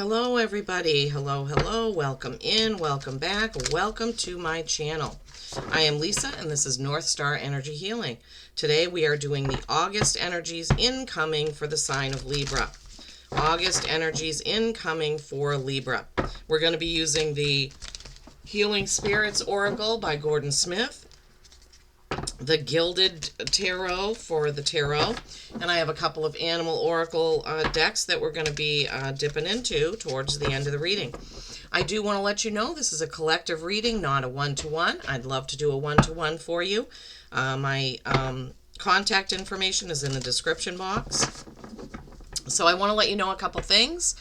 Hello everybody. Hello. Welcome in, welcome back, welcome to my channel. I am Lisa and this is North Star Energy Healing. Today we are doing the August energies incoming for the sign of Libra. August energies incoming for Libra. We're going to be using the Healing Spirits Oracle by Gordon Smith, the Gilded Tarot for the Tarot, and I have a couple of Animal Oracle decks that we're going to be dipping into towards the end of the reading. I do want to let you know this is a collective reading, not a one-to-one. I'd love to do a one-to-one for you. My contact information is in the description box. So I want to let you know a couple things.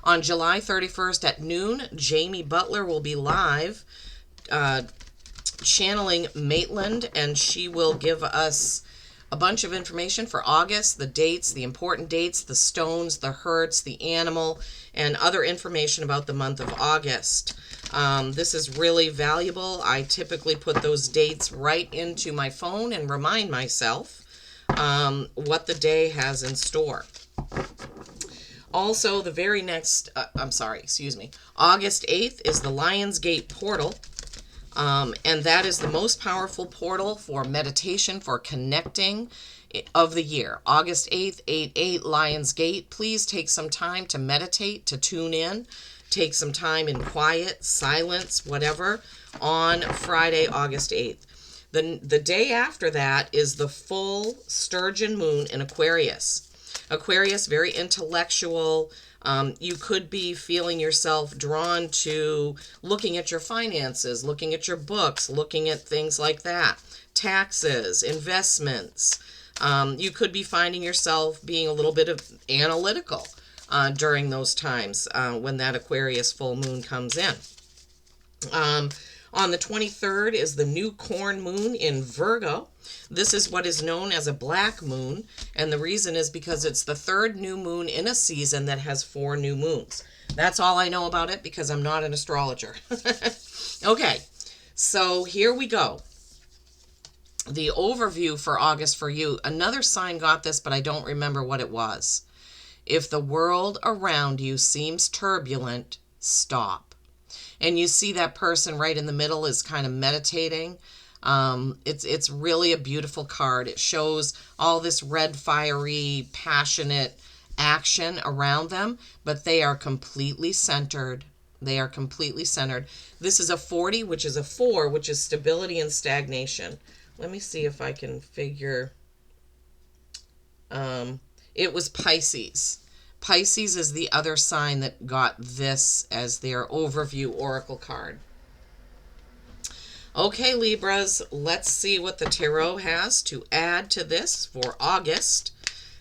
On July 31st at noon, Jamie Butler will be live channeling Maitland, and she will give us a bunch of information for August, the dates, the important dates, the stones, the hertz, the animal, and other information about the month of August. This is really valuable. I typically put those dates right into my phone and remind myself what the day has in store. Also, the very next, August 8th is the Lion's Gate portal. And that is the most powerful portal for meditation, for connecting of the year. August 8th, 8/8, Lion's Gate. Please take some time to meditate, to tune in. Take some time in quiet, silence, whatever, on Friday, August 8th. The day after that is the full sturgeon moon in Aquarius. Aquarius, very intellectual. You could be feeling yourself drawn to looking at your finances, looking at your books, looking at things like that. Taxes, investments. You could be finding yourself being a little bit of analytical during those times when that Aquarius full moon comes in. On the 23rd is the new corn moon in Virgo. This is what is known as a black moon, and the reason is because it's the third new moon in a season that has 4 new moons. That's all I know about it because I'm not an astrologer. Okay, so here we go. The overview for August for you. Another sign got this, but I don't remember what it was. If the world around you seems turbulent, stop. And you see that person right in the middle is kind of meditating. It's really a beautiful card. It shows all this red, fiery, passionate action around them, but they are completely centered. They are completely centered. This is a 40, which is a 4, which is stability and stagnation. Let me see if I can figure. It was Pisces. Pisces is the other sign that got this as their overview oracle card. Okay, Libras, let's see what the tarot has to add to this for August.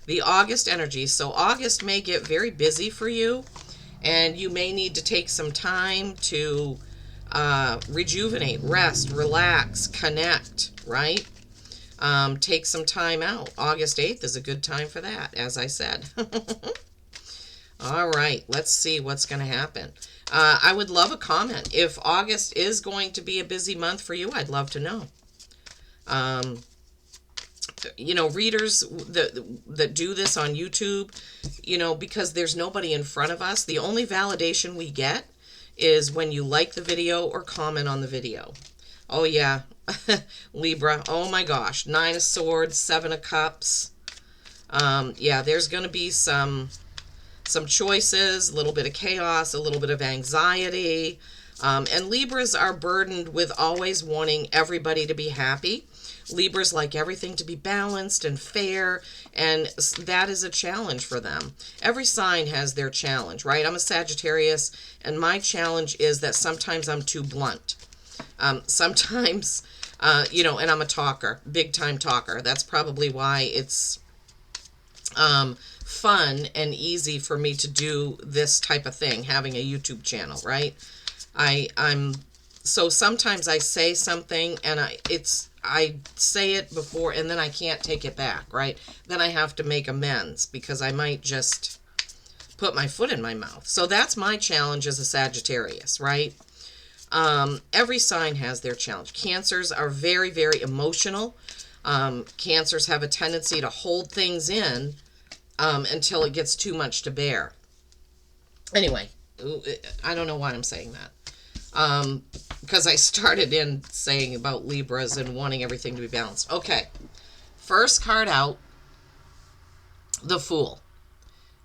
The August energy. So August may get very busy for you, and you may need to take some time to rejuvenate, rest, relax, connect, right? Take some time out. August 8th is a good time for that, as I said. All right, let's see what's going to happen. I would love a comment. If August is going to be a busy month for you, I'd love to know. Readers that do this on YouTube, because there's nobody in front of us, the only validation we get is when you like the video or comment on the video. Oh, yeah. Libra. Oh, my gosh. 9 of Swords, 7 of Cups. Yeah, there's going to be some choices, a little bit of chaos, a little bit of anxiety. And Libras are burdened with always wanting everybody to be happy. Libras like everything to be balanced and fair, and that is a challenge for them. Every sign has their challenge, right? I'm a Sagittarius, and my challenge is that sometimes I'm too blunt. Sometimes, and I'm a talker, big-time talker. That's probably why it's fun and easy for me to do this type of thing, having a YouTube channel, right? So sometimes I say something and I say it before and then I can't take it back, right? Then I have to make amends because I might just put my foot in my mouth. So that's my challenge as a Sagittarius, right? Every sign has their challenge. Cancers are very, very emotional. Cancers have a tendency to hold things in until it gets too much to bear. Anyway, I don't know why I'm saying that. Because I started in saying about Libras and wanting everything to be balanced. Okay. First card out, the Fool.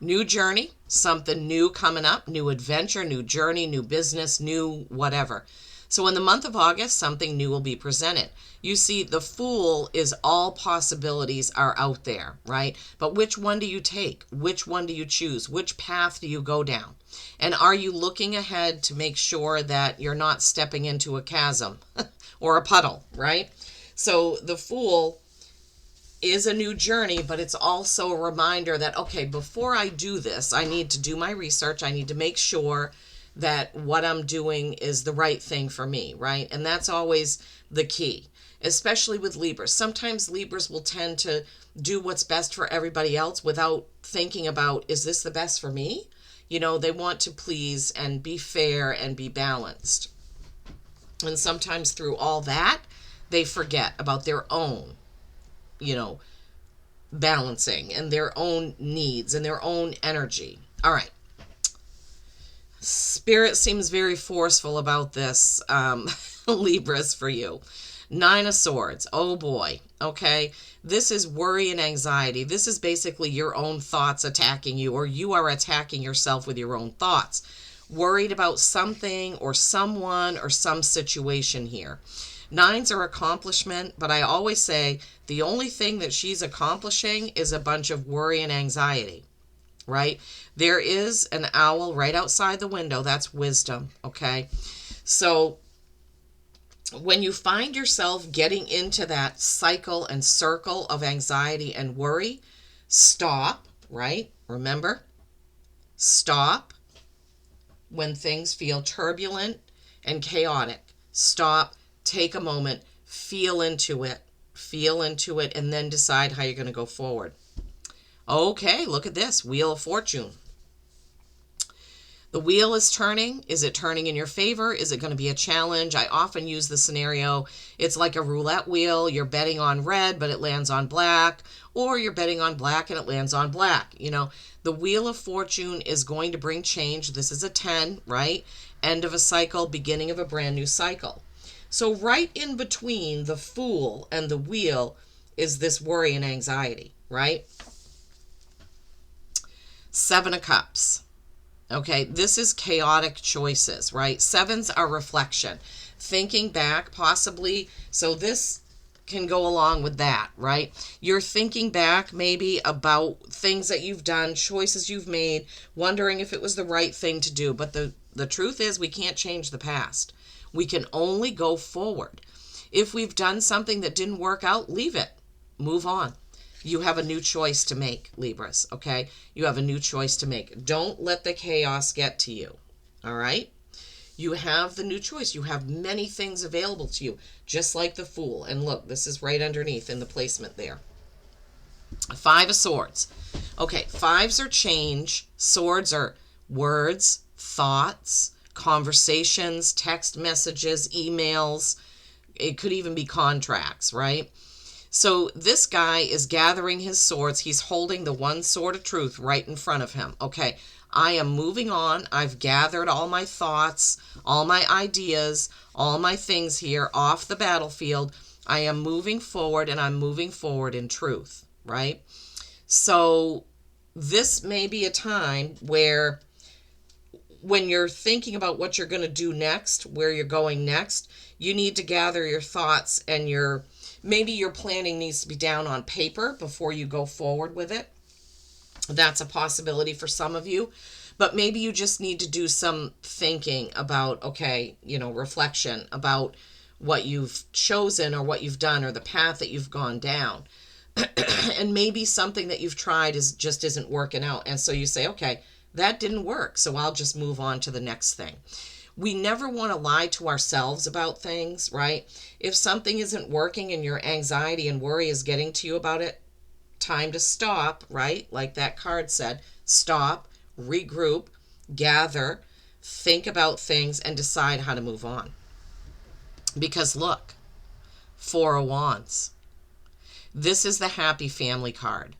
New journey, something new coming up, new adventure, new journey, new business, new whatever. So in the month of August, something new will be presented. You see, the Fool is all possibilities are out there, right? But which one do you take? Which one do you choose? Which path do you go down? And are you looking ahead to make sure that you're not stepping into a chasm or a puddle, right? So the Fool is a new journey, but it's also a reminder that, okay, before I do this, I need to do my research. I need to make sure that what I'm doing is the right thing for me, right? And that's always the key, especially with Libras. Sometimes Libras will tend to do what's best for everybody else without thinking about, is this the best for me? You know, they want to please and be fair and be balanced. And sometimes through all that, they forget about their own, balancing and their own needs and their own energy. All right. Spirit seems very forceful about this, Libras, for you. 9 of Swords. Oh boy. Okay. This is worry and anxiety. This is basically your own thoughts attacking you, or you are attacking yourself with your own thoughts. Worried about something or someone or some situation here. 9s are accomplishment, but I always say the only thing that she's accomplishing is a bunch of worry and anxiety, right? There is an owl right outside the window. That's wisdom, okay? So when you find yourself getting into that cycle and circle of anxiety and worry, stop, right? Remember, stop when things feel turbulent and chaotic. Stop. Take a moment, feel into it, and then decide how you're going to go forward. Okay, look at this, Wheel of Fortune. The wheel is turning. Is it turning in your favor? Is it going to be a challenge? I often use the scenario, it's like a roulette wheel. You're betting on red, but it lands on black, or you're betting on black and it lands on black. The Wheel of Fortune is going to bring change. This is a 10, right? End of a cycle, beginning of a brand new cycle. So right in between the Fool and the Wheel is this worry and anxiety, right? 7 of Cups. Okay, this is chaotic choices, right? 7s are reflection, thinking back possibly. So this can go along with that, right? You're thinking back maybe about things that you've done, choices you've made, wondering if it was the right thing to do. But the truth is we can't change the past. We can only go forward. If we've done something that didn't work out, leave it. Move on. You have a new choice to make, Libras, okay? You have a new choice to make. Don't let the chaos get to you, all right? You have the new choice. You have many things available to you, just like the Fool. And look, this is right underneath in the placement there. 5 of Swords. Okay, 5s are change. Swords are words, thoughts, conversations, text messages, emails. It could even be contracts, right? So this guy is gathering his swords. He's holding the one sword of truth right in front of him. Okay, I am moving on. I've gathered all my thoughts, all my ideas, all my things here off the battlefield. I am moving forward, and I'm moving forward in truth, right? So this may be a time where when you're thinking about what you're going to do next, where you're going next, you need to gather your thoughts, and maybe your planning needs to be down on paper before you go forward with it. That's a possibility for some of you. But maybe you just need to do some thinking about, okay, reflection about what you've chosen or what you've done or the path that you've gone down. And maybe something that you've tried just isn't working out. And so you say, okay, that didn't work, so I'll just move on to the next thing. We never want to lie to ourselves about things, right? If something isn't working and your anxiety and worry is getting to you about it, time to stop, right? Like that card said, stop, regroup, gather, think about things, and decide how to move on. Because look, 4 of Wands. This is the happy family card.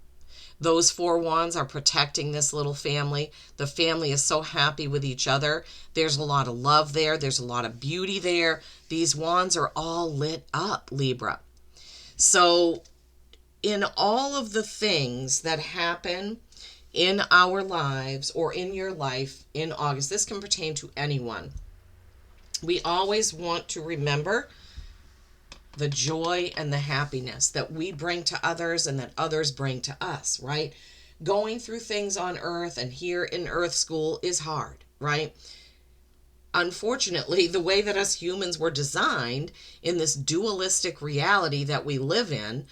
Those 4 wands are protecting this little family. The family is so happy with each other. There's a lot of love there. There's a lot of beauty there. These wands are all lit up, Libra. So in all of the things that happen in our lives or in your life in August, this can pertain to anyone. We always want to remember the joy and the happiness that we bring to others and that others bring to us, right? Going through things on earth and here in earth school is hard, right? Unfortunately, the way that us humans were designed in this dualistic reality that we live in,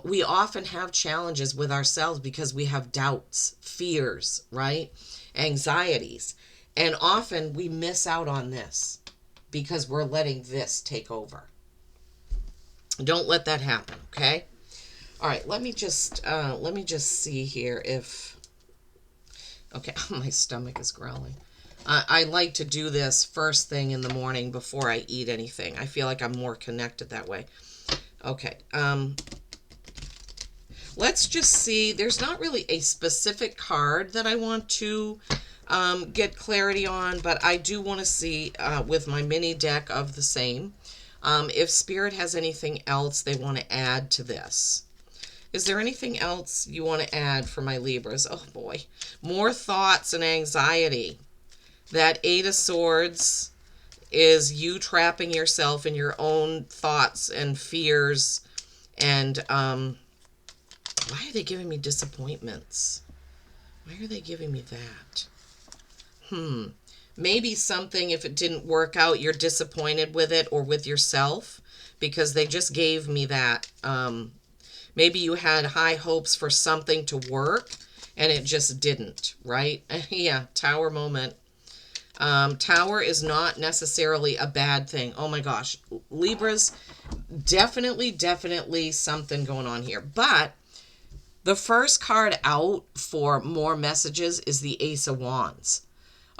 we often have challenges with ourselves because we have doubts, fears, right? Anxieties. And often we miss out on this because we're letting this take over. Don't let that happen, okay? All right, let me just see here if... Okay, my stomach is growling. I like to do this first thing in the morning before I eat anything. I feel like I'm more connected that way. Okay, let's just see. There's not really a specific card that I want to get clarity on, but I do want to see with my mini deck of the same. If Spirit has anything else they want to add to this. Is there anything else you want to add for my Libras? Oh boy. More thoughts and anxiety. That 8 of Swords is you trapping yourself in your own thoughts and fears. And why are they giving me disappointments? Why are they giving me that? Maybe something, if it didn't work out, you're disappointed with it or with yourself, because they just gave me that. Maybe you had high hopes for something to work and it just didn't, right? Yeah, Tower moment. Tower is not necessarily a bad thing. Oh my gosh. Libras, definitely something going on here. But the first card out for more messages is the Ace of Wands.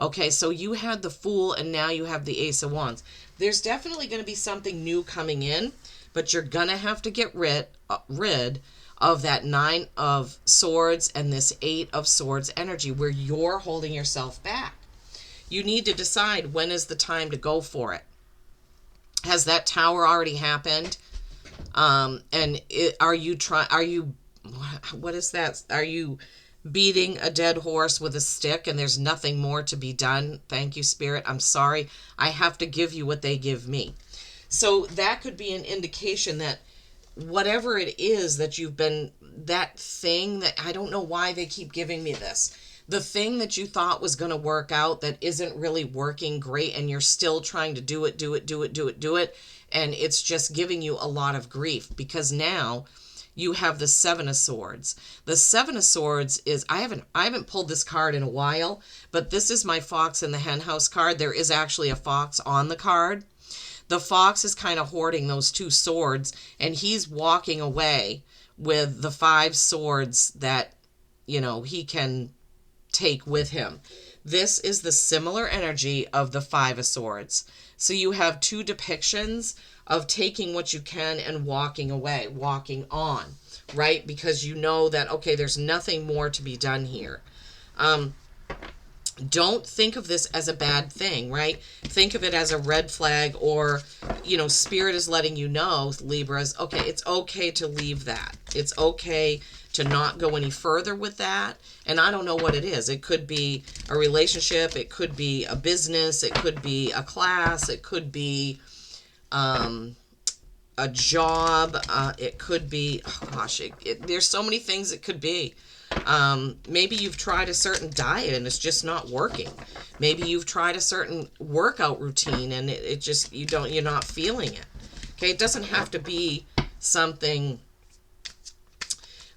Okay, so you had the Fool and now you have the Ace of Wands. There's definitely going to be something new coming in, but you're going to have to get rid of that 9 of Swords and this 8 of Swords energy where you're holding yourself back. You need to decide when is the time to go for it. Has that Tower already happened? And what is that? Are you beating a dead horse with a stick and there's nothing more to be done? Thank you, Spirit. I'm sorry. I have to give you what they give me. So that could be an indication that whatever it is that you've been, that thing that, I don't know why they keep giving me this. The thing that you thought was going to work out that isn't really working great, and you're still trying to do it. And it's just giving you a lot of grief because now you have the 7 of Swords. The 7 of Swords is, I haven't pulled this card in a while, but this is my Fox in the Henhouse card. There is actually a fox on the card. The fox is kind of hoarding those 2 swords, and he's walking away with the 5 swords that, he can take with him. This is the similar energy of the 5 of Swords. So you have 2 depictions of taking what you can and walking away, walking on, right? Because you know that, okay, there's nothing more to be done here. Don't think of this as a bad thing, right? Think of it as a red flag, or, Spirit is letting you know, Libras, okay, it's okay to leave that. It's okay to not go any further with that. And I don't know what it is. It could be a relationship. It could be a business. It could be a class. It could be a job. It could be, oh gosh, there's so many things it could be. Maybe you've tried a certain diet and it's just not working. Maybe you've tried a certain workout routine and it just, you're not feeling it. Okay, it doesn't have to be something.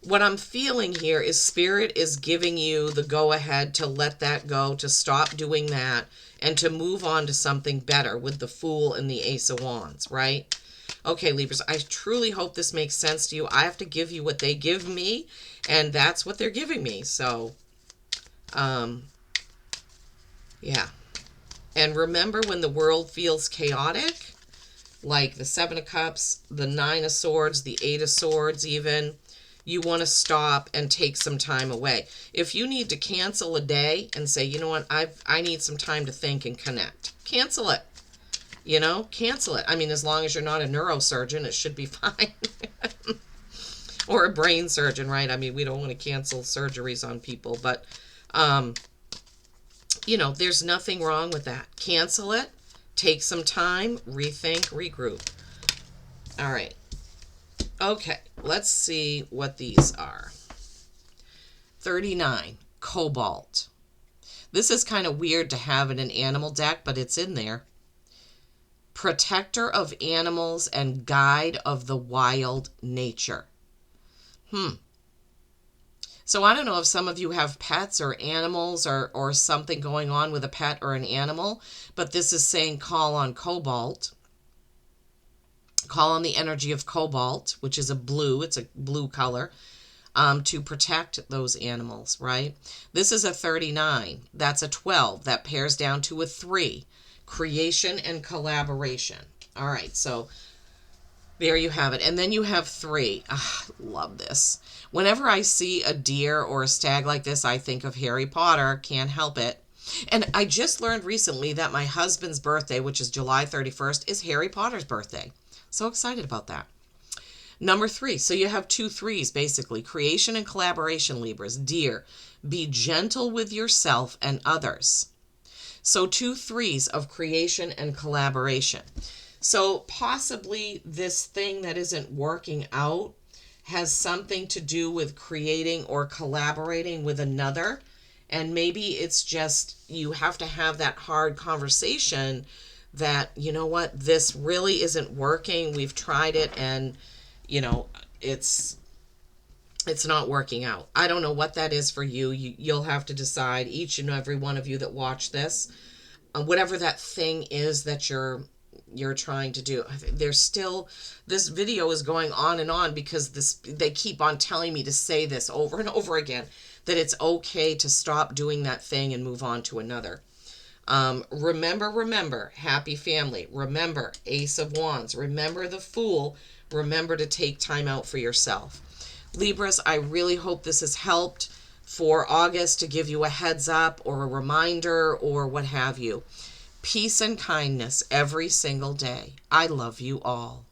What I'm feeling here is Spirit is giving you the go-ahead to let that go, to stop doing that, and to move on to something better with the Fool and the Ace of Wands, right? Okay, Libras, I truly hope this makes sense to you. I have to give you what they give me, and that's what they're giving me. So, yeah. And remember, when the world feels chaotic, like the 7 of Cups, the 9 of Swords, the 8 of Swords even, you want to stop and take some time away. If you need to cancel a day and say, you know what, I need some time to think and connect, cancel it. Cancel it. I mean, as long as you're not a neurosurgeon, it should be fine. Or a brain surgeon, right? I mean, we don't want to cancel surgeries on people, but, there's nothing wrong with that. Cancel it. Take some time, rethink, regroup. All right. Okay, let's see what these are. 39, Cobalt. This is kind of weird to have in an animal deck, but it's in there. Protector of animals and guide of the wild nature. So I don't know if some of you have pets or animals or something going on with a pet or an animal, but this is saying call on Cobalt. Call on the energy of Cobalt, which is it's a blue color, to protect those animals, right? This is a 39. That's a 12. That pairs down to a 3. Creation and collaboration. All right, so there you have it. And then you have 3. Love this. Whenever I see a deer or a stag like this, I think of Harry Potter. Can't help it. And I just learned recently that my husband's birthday, which is July 31st, is Harry Potter's birthday. So excited about that. Number 3. So you have 2 3s, basically. Creation and collaboration, Libras. Dear, be gentle with yourself and others. So 2 3s of creation and collaboration. So possibly this thing that isn't working out has something to do with creating or collaborating with another. And maybe it's just you have to have that hard conversation that, you know what, this really isn't working. We've tried it and, it's not working out. I don't know what that is for you. You'll have to decide, each and every one of you that watch this, whatever that thing is that you're trying to do. There's still, this video is going on and on because they keep on telling me to say this over and over again, that it's okay to stop doing that thing and move on to another. Remember, happy family. Remember, Ace of Wands. Remember the Fool. Remember to take time out for yourself. Libras, I really hope this has helped for August, to give you a heads up or a reminder or what have you. Peace and kindness every single day. I love you all.